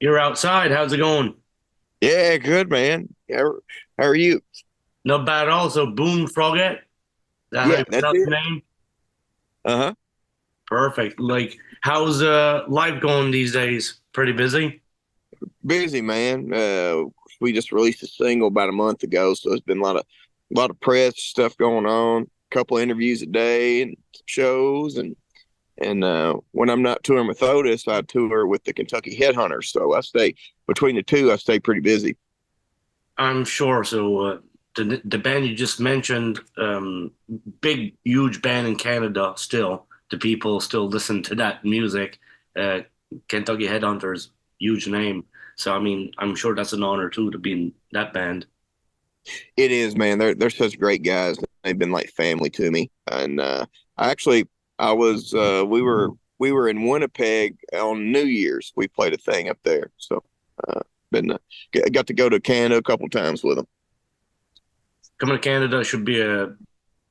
You're outside. How's it going? Yeah, good man. How are you? Not bad. Also, Boone Froggett. That how Yeah, you that's pronounce it. the name? Uh-huh. Perfect. Like, how's life going these days? Pretty busy. Busy man. We just released a single about a month ago, so it's been a lot of press stuff going on. A couple of interviews a day and shows and when I'm not touring with Otis, I tour with the Kentucky Headhunters. So I stay between the two. I stay pretty busy. I'm sure. So, the band you just mentioned, big, huge band in Canada. Still, the people still listen to that music. Uh, Kentucky Headhunters, huge name. So, I mean, I'm sure that's an honor too to be in that band. It is, man. They're such great guys. They've been like family to me. And I actually I was we were in Winnipeg on New Year's. We played a thing up there. So been got to go to Canada a couple times with them. Coming to Canada should be a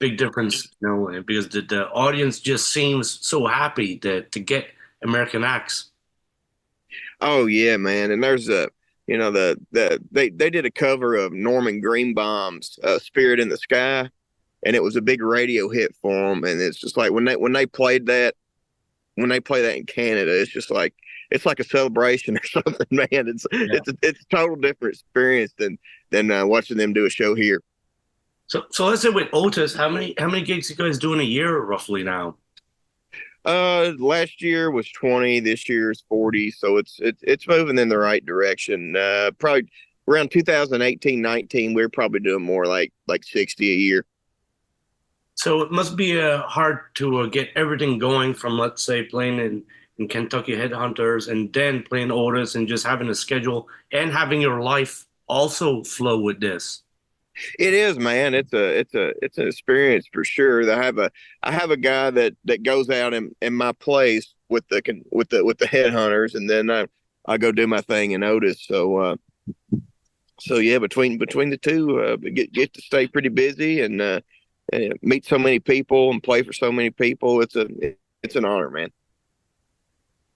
big difference, because the audience just seems so happy to get American acts. Oh yeah, man. And there's they did a cover of Norman Greenbaum's "Spirit in the Sky," and it was a big radio hit for them. And it's just like when they play that in Canada, it's like a celebration or something, man. It's Yeah. it's it's a total different experience than watching them do a show here. So let's say with Otis, how many gigs you guys doing a year roughly now? Last year was 20, this year is 40, so it's moving in the right direction. Probably around 2018, 19, we're probably doing more like 60 a year. So it must be hard to get everything going from, let's say, playing in Kentucky Headhunters and then playing Otis and just having a schedule and having your life also flow with this. It is, man. It's an experience for sure. I have a guy that goes out in my place with the headhunters, and then I go do my thing in Otis. So yeah, between the two, get to stay pretty busy and meet so many people and play for so many people. It's an honor, man.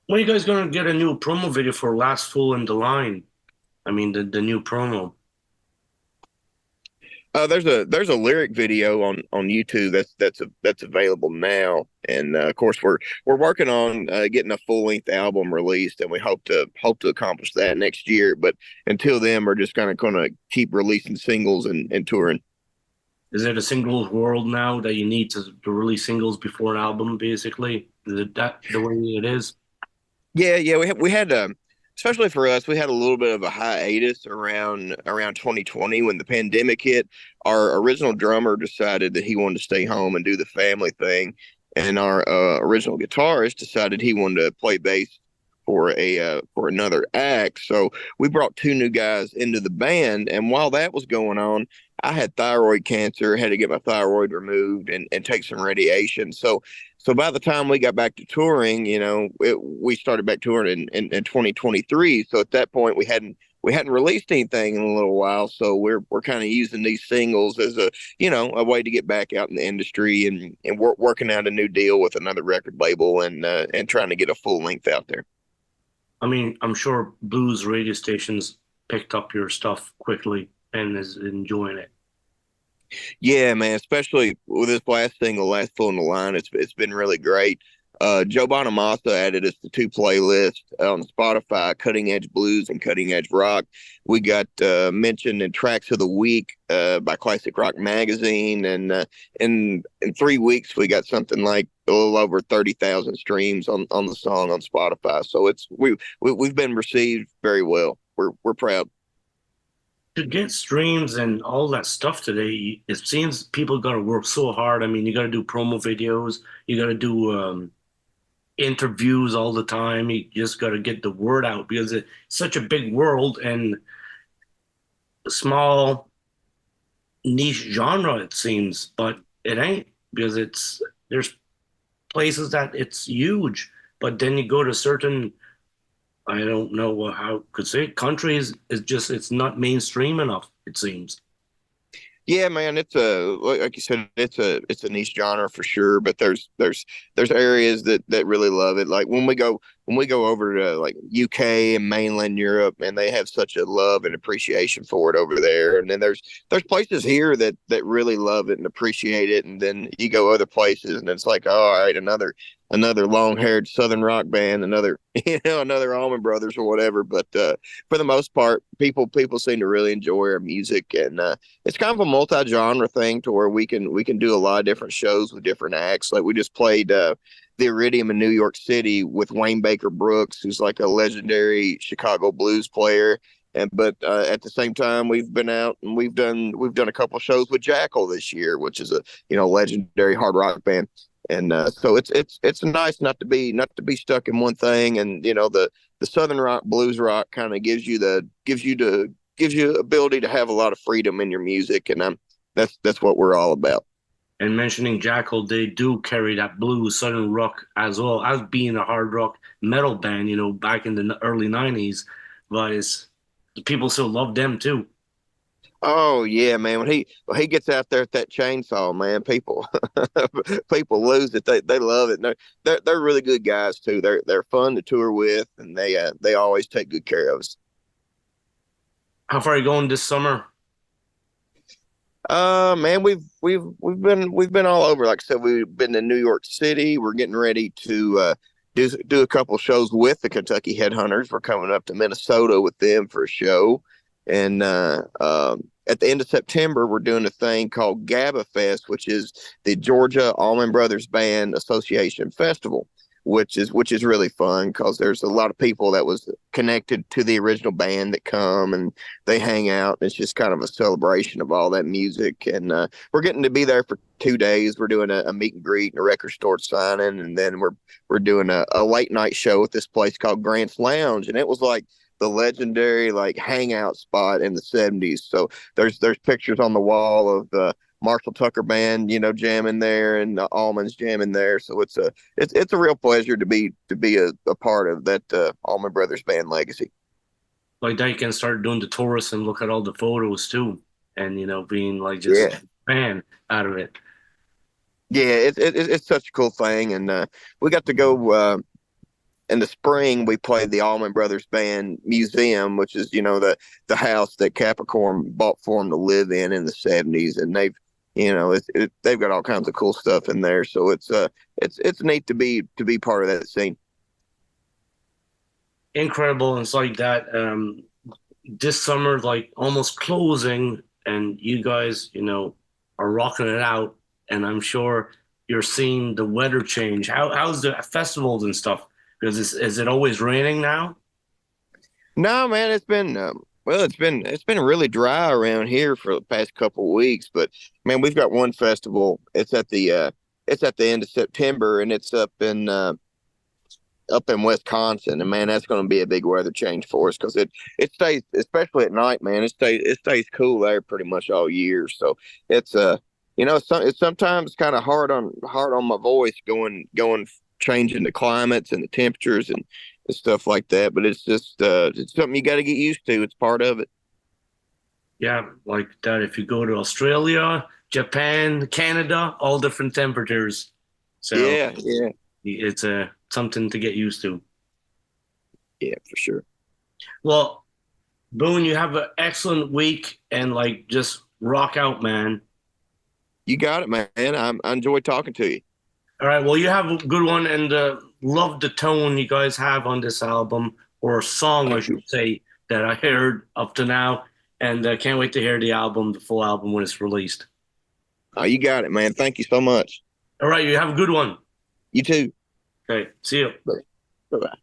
When are you guys gonna get a new promo video for Last Fool in the Line? I mean, the new promo. There's a lyric video on YouTube that's available now, and of course we're working on getting a full length album released, and we hope to accomplish that next year. But until then, we're just kind of going to keep releasing singles and touring. Is it a singles world now that you need to release singles before an album, basically? Is it that the way it is? Yeah, yeah, we had especially for us, we had a little bit of a hiatus around 2020 when the pandemic hit. Our original drummer decided that he wanted to stay home and do the family thing, and our original guitarist decided he wanted to play bass for another act. So we brought two new guys into the band, and while that was going on, I had thyroid cancer, had to get my thyroid removed and take some radiation. So by the time we got back to touring, we started back touring in 2023. So at that point, we hadn't released anything in a little while. So we're kind of using these singles as a way to get back out in the industry and working out a new deal with another record label and trying to get a full length out there. I mean, I'm sure blues radio stations picked up your stuff quickly and is enjoying it. Yeah, man, especially with this last single, Last Full in the Line, it's been really great. Joe Bonamassa added us to two playlists on Spotify, Cutting Edge Blues and Cutting Edge Rock. We got mentioned in Tracks of the Week by Classic Rock Magazine, and in 3 weeks we got something like a little over 30,000 streams on the song on Spotify. So we've been received very well. We're proud. To get streams and all that stuff today, it seems people got to work so hard. I mean, you got to do promo videos, you got to do interviews all the time. You just got to get the word out because it's such a big world and a small niche genre, it seems, but it ain't because there's places that it's huge, but then you go to certain, I don't know how I could say it, countries is just it's not mainstream enough, it seems. Yeah, man, it's a like you said, it's a niche genre for sure. But there's areas that really love it. Like when we go over to like UK and mainland Europe, and they have such a love and appreciation for it over there. And then there's places here that really love it and appreciate it. And then you go other places, and it's like, oh, all right, another long haired Southern rock band, another another Allman Brothers or whatever. But for the most part, people seem to really enjoy our music, and it's kind of a multi-genre thing to where we can do a lot of different shows with different acts. Like we just played the Iridium in New York City with Wayne Baker Brooks, who's like a legendary Chicago blues player. And but at the same time, we've been out and we've done a couple shows with Jackal this year, which is a legendary hard rock band. And so it's nice not to be stuck in one thing. And the Southern rock blues rock kind of gives you ability to have a lot of freedom in your music, and that's what we're all about. And mentioning Jackal, they do carry that blues, southern rock as well as being a hard rock metal band, back in the early 90s. But people still love them too. Oh yeah, man. When he gets out there at that chainsaw, man, people people lose it. They love it. And they're really good guys too. They're fun to tour with, and they always take good care of us. How far are you going this summer? Man, we've been all over. Like I said, we've been to New York City. We're getting ready to do a couple shows with the Kentucky Headhunters. We're coming up to Minnesota with them for a show, and at the end of September, we're doing a thing called GABA Fest, which is the Georgia Allman Brothers Band Association Festival, which is really fun because there's a lot of people that was connected to the original band that come and they hang out. It's just kind of a celebration of all that music, and we're getting to be there for 2 days. We're doing a meet and greet and a record store signing, and then we're doing a late night show at this place called Grant's Lounge, and it was like the legendary like hangout spot in the 70s. So there's pictures on the wall of the Marshall Tucker band, jamming there, and the Almonds jamming there. So it's a real pleasure to be a part of that Allman Brothers band legacy. Like that, you can start doing the tourists and look at all the photos too, and being like just Yeah, a fan out of it. yeah, it's such a cool thing, and we got to go in the spring. We played the Allman Brothers Band Museum, which is the house that Capricorn bought for them to live in the 70s, and they've got all kinds of cool stuff in there. So it's neat to be part of that scene. Incredible, and it's like that. This summer, like almost closing, and you guys, are rocking it out. And I'm sure you're seeing the weather change. How's the festivals and stuff? Because is it always raining now? No, man, it's been well, it's been really dry around here for the past couple of weeks. But man, we've got one festival. It's at the end of September, and it's up in Wisconsin, and man, that's going to be a big weather change for us because it stays, especially at night, man. It stays cool there pretty much all year. So it's it's sometimes kind of hard on my voice going changing the climates and the temperatures and stuff like that. But it's just it's something you got to get used to. It's part of it. Yeah, like that. If you go to Australia, Japan, Canada, all different temperatures. So Yeah, yeah, it's something to get used to. yeah, for sure. Well, Boone, you have an excellent week and like just rock out, man. You got it, man. I enjoy talking to you. All right. Well, you have a good one, and love the tone you guys have on this album, or song, I should say, that I heard up to now, and can't wait to hear the full album when it's released. Oh, you got it, man. Thank you so much. All right. You have a good one. You too. Okay. See you. Bye bye.